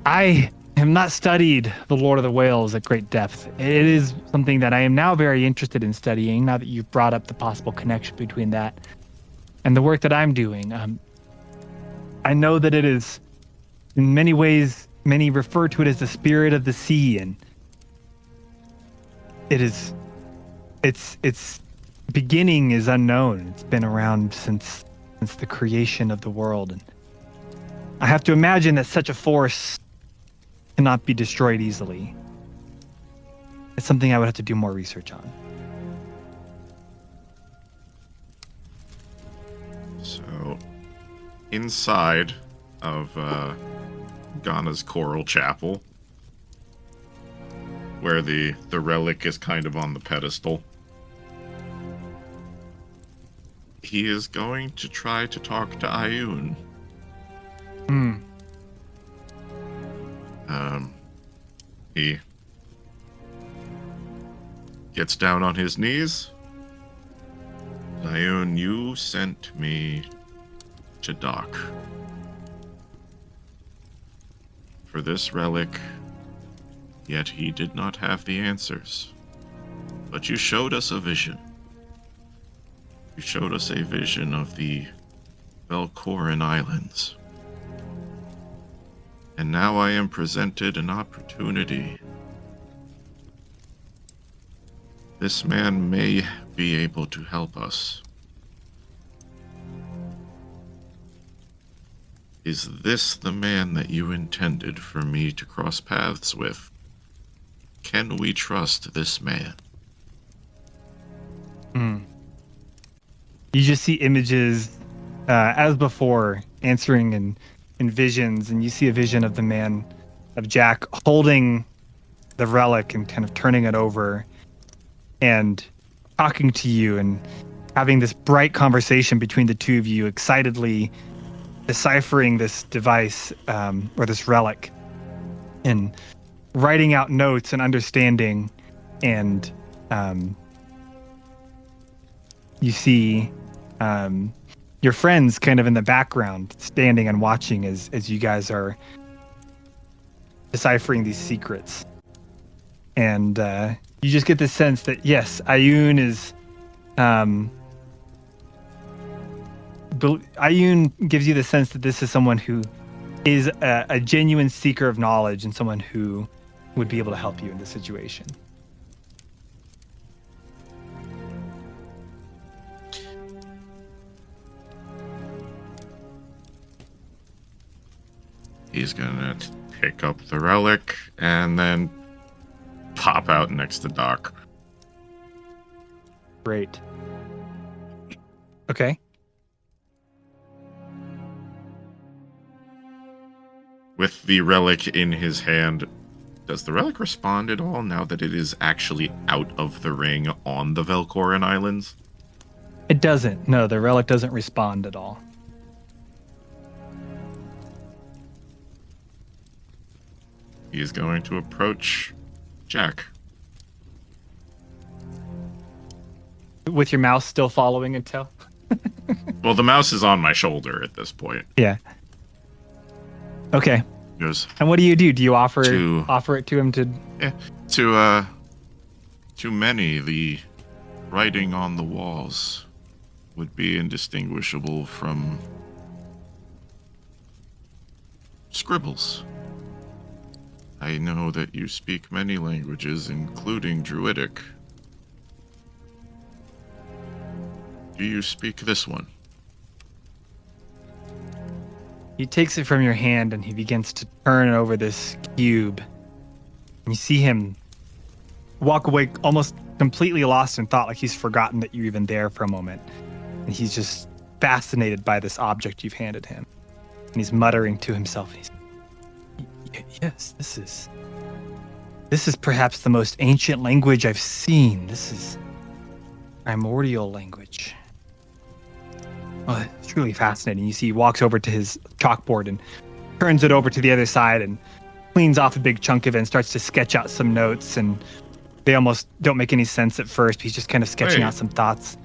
I have not studied the Lord of the Whales at great depth. It is something that I am now very interested in studying, now that you've brought up the possible connection between that and the work that I'm doing. I know that it is, in many ways, many refer to it as the spirit of the sea, and its beginning is unknown. It's been around since the creation of the world, and I have to imagine that such a force cannot be destroyed easily. It's something I would have to do more research on. So, inside of Ghana's Coral Chapel, where the relic is kind of on the pedestal, he is going to try to talk to Ayun. He gets down on his knees. Ayun, you sent me to Doc for this relic, yet he did not have the answers. But you showed us a vision. You showed us a vision of the Velkoran Islands. And now I am presented an opportunity. This man may be able to help us. Is this the man that you intended for me to cross paths with? Can we trust this man? You just see images, as before, answering in visions, and you see a vision of the man, of Jack, holding the relic and kind of turning it over and talking to you and having this bright conversation between the two of you, excitedly deciphering this device, or this relic, and writing out notes and understanding. And you see your friends kind of in the background, standing and watching as you guys are deciphering these secrets. And you just get the sense that, yes, Ayun is... Ayun gives you the sense that this is someone who is a genuine seeker of knowledge and someone who would be able to help you in this situation. He's gonna pick up the relic and then pop out next to Doc. Great. Okay. With the relic in his hand, does the relic respond at all now that it is actually out of the ring on the Velkoran Islands? It doesn't. No, the relic doesn't respond at all. He is going to approach Jack. With your mouse still following until? Well, the mouse is on my shoulder at this point. Yeah. Okay. He goes, And what do? Do you offer To- offer it to him to... to many, the writing on the walls would be indistinguishable from scribbles. I know that you speak many languages, including druidic. Do you speak this one? He takes it from your hand and he begins to turn over this cube. And you see him walk away almost completely lost in thought, like he's forgotten that you're even there for a moment. And he's just fascinated by this object you've handed him. And he's muttering to himself. He's, yes, this is perhaps the most ancient language I've seen. This is primordial language. Oh, it's truly fascinating. You see he walks over to his chalkboard and turns it over to the other side and cleans off a big chunk of it and starts to sketch out some notes, and they almost don't make any sense at first. He's just kind of sketching out some thoughts.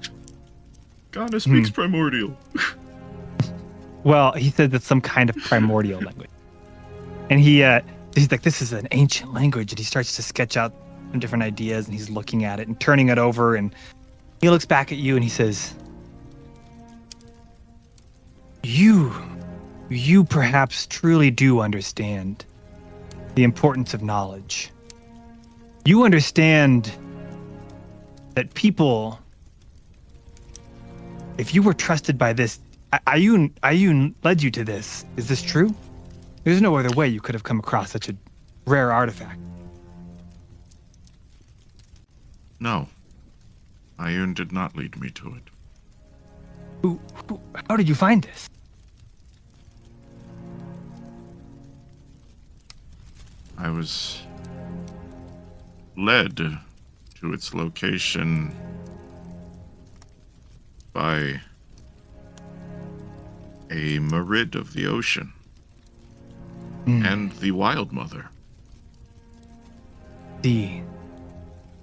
Ghana speaks primordial. Well, he said that's some kind of primordial language. And he's like, this is an ancient language, and he starts to sketch out some different ideas, and he's looking at it and turning it over, and he looks back at you and he says, You perhaps truly do understand the importance of knowledge. You understand that people, if you were trusted by this, Ayun led you to this. Is this true? There's no other way you could have come across such a rare artifact. No. Ayun did not lead me to it. How did you find this? I was led to its location by a Marid of the ocean and the Wild Mother. The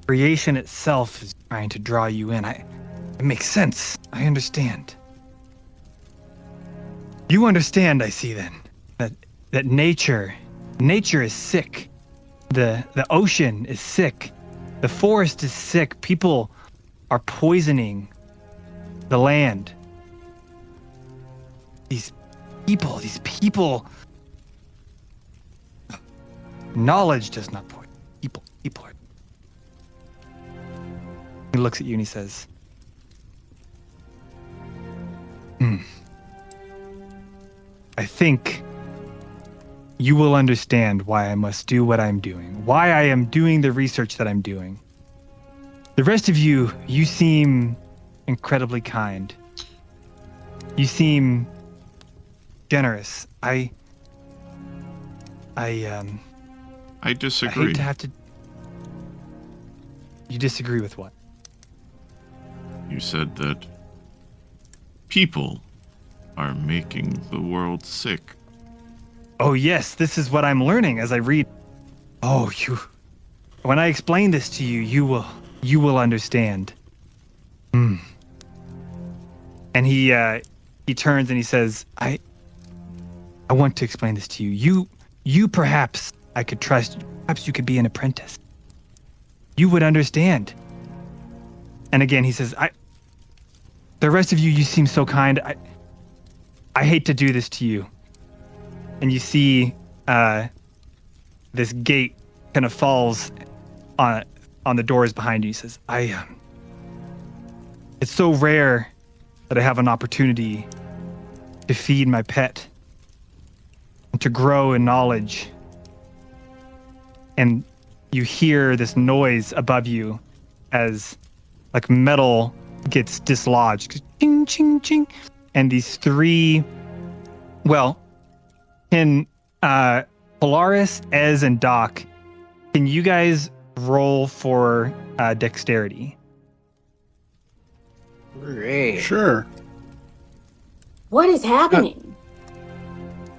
creation itself is trying to draw you in. It makes sense. I understand. You understand, I see then, that nature is sick. The ocean is sick. The forest is sick. People are poisoning the land. These people. Knowledge does not poison people. People are. He looks at you and he says, I think you will understand why I must do what I'm doing, why I am doing the research that I'm doing. The rest of you seem incredibly kind. You seem generous. I disagree. hate to have to. You disagree with what? You said that people are making the world sick. Oh yes, this is what I'm learning as I read. Oh, when I explain this to you, you will understand. And he turns and he says, I want to explain this to you. You perhaps I could trust. Perhaps you could be an apprentice. You would understand. And again, he says, the rest of you seem so kind. I hate to do this to you. And you see this gate kind of falls on the doors behind you. He says, it's so rare that I have an opportunity to feed my pet and to grow in knowledge. And you hear this noise above you as like metal gets dislodged. Ching, ching, ching. And these three, can Polaris, Ez, and Doc, can you guys roll for dexterity? Great. Sure. What is happening?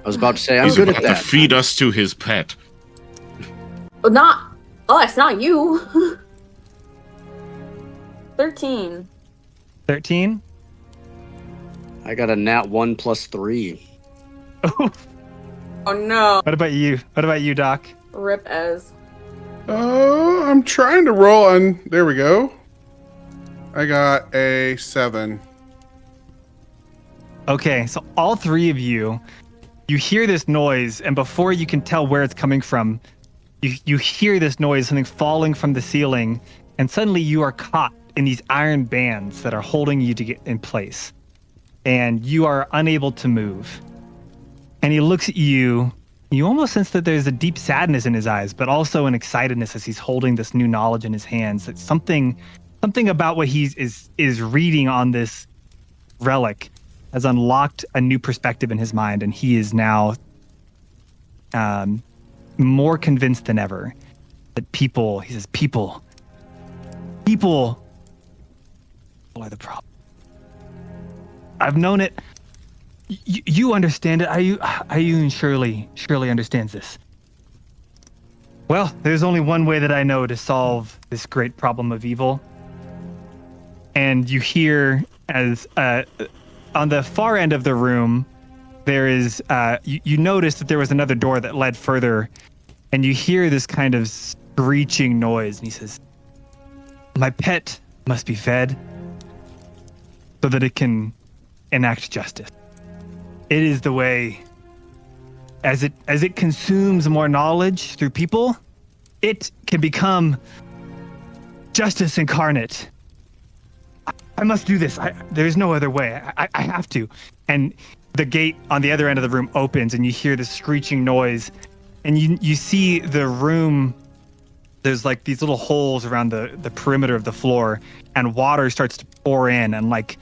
I was about to say, I'm He's good about at that. to feed us to his pet. Not us, not you. 13. 13? I got a nat 1 plus 3. Oh, Oh no. what about you? What about you, Doc? Rip Ez. I'm trying to roll on. There we go. I got a 7. Okay, so all three of you hear this noise, and before you can tell where it's coming from, you hear this noise, something falling from the ceiling, and suddenly you are caught in these iron bands that are holding you to get in place, and you are unable to move. And he looks at you. You almost sense that there's a deep sadness in his eyes, but also an excitedness as he's holding this new knowledge in his hands. That something about what he is reading on this relic has unlocked a new perspective in his mind, and he is now more convinced than ever that people are the problem. I've known it. You understand it. Ayun surely understands this. Well, there's only one way that I know to solve this great problem of evil. And you hear as on the far end of the room, there is you notice that there was another door that led further, and you hear this kind of screeching noise. And he says, "My pet must be fed so that it can enact justice. It is the way. As it consumes more knowledge through people, it can become justice incarnate. I must do this. There's no other way. I have to." And the gate on the other end of the room opens, and you hear this screeching noise, and you see the room. There's like these little holes around the perimeter of the floor, and water starts to pour in, and like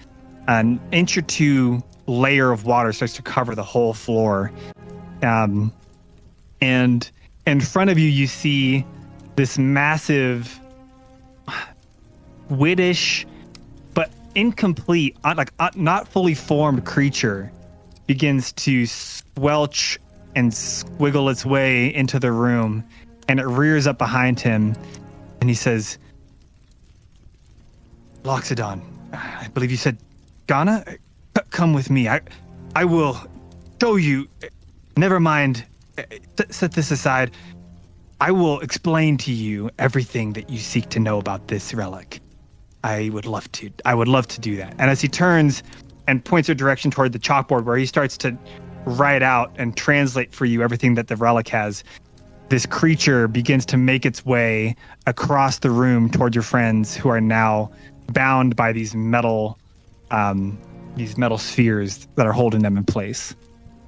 an inch or two layer of water starts to cover the whole floor. And in front of you, you see this massive, whitish, but incomplete, not fully formed creature begins to squelch and squiggle its way into the room, and it rears up behind him, and he says, "Loxodon, I believe you said Ghana? Come with me. I will show you. Never mind. Set this aside. I will explain to you everything that you seek to know about this relic. I would love to. I would love to do that. And as he turns and points a direction toward the chalkboard where he starts to write out and translate for you everything that the relic has, this creature begins to make its way across the room toward your friends who are now bound by these metal spheres that are holding them in place.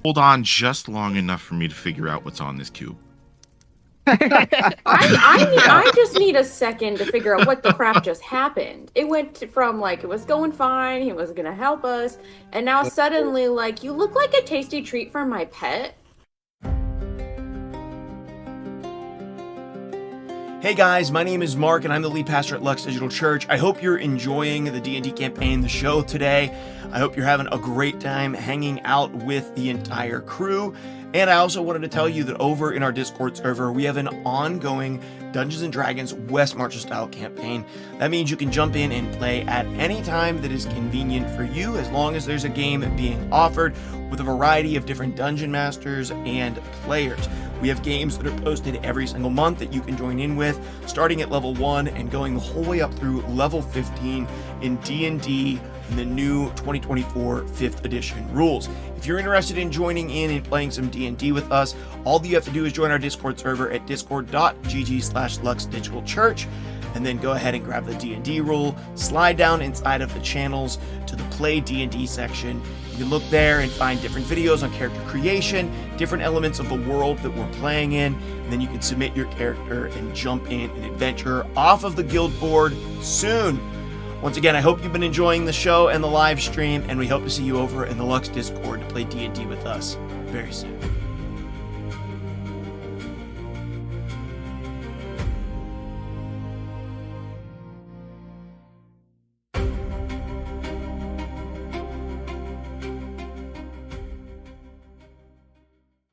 Hold on just long enough for me to figure out what's on this cube. I just need a second to figure out what the crap just happened. It went from like it was going fine, he was gonna help us, and now suddenly like you look like a tasty treat for my pet. Hey guys, my name is Mark and I'm the lead pastor at Lux Digital Church. I hope you're enjoying the D&D campaign, the show today. I hope you're having a great time hanging out with the entire crew. And I also wanted to tell you that over in our Discord server, we have an ongoing Dungeons & Dragons West Marches style campaign. That means you can jump in and play at any time that is convenient for you, as long as there's a game being offered with a variety of different dungeon masters and players. We have games that are posted every single month that you can join in with, starting at level 1 and going the whole way up through level 15 in D&D in the new 2024 5th edition rules. If you're interested in joining in and playing some D&D with us, all you have to do is join our Discord server at discord.gg/luxdigitalchurch, and then go ahead and grab the D&D rule, slide down inside of the channels to the Play D&D section. You can look there and find different videos on character creation, different elements of the world that we're playing in, and then you can submit your character and jump in an adventure off of the guild board soon. Once again, I hope you've been enjoying the show and the live stream, and we hope to see you over in the Lux Discord to play D&D with us very soon.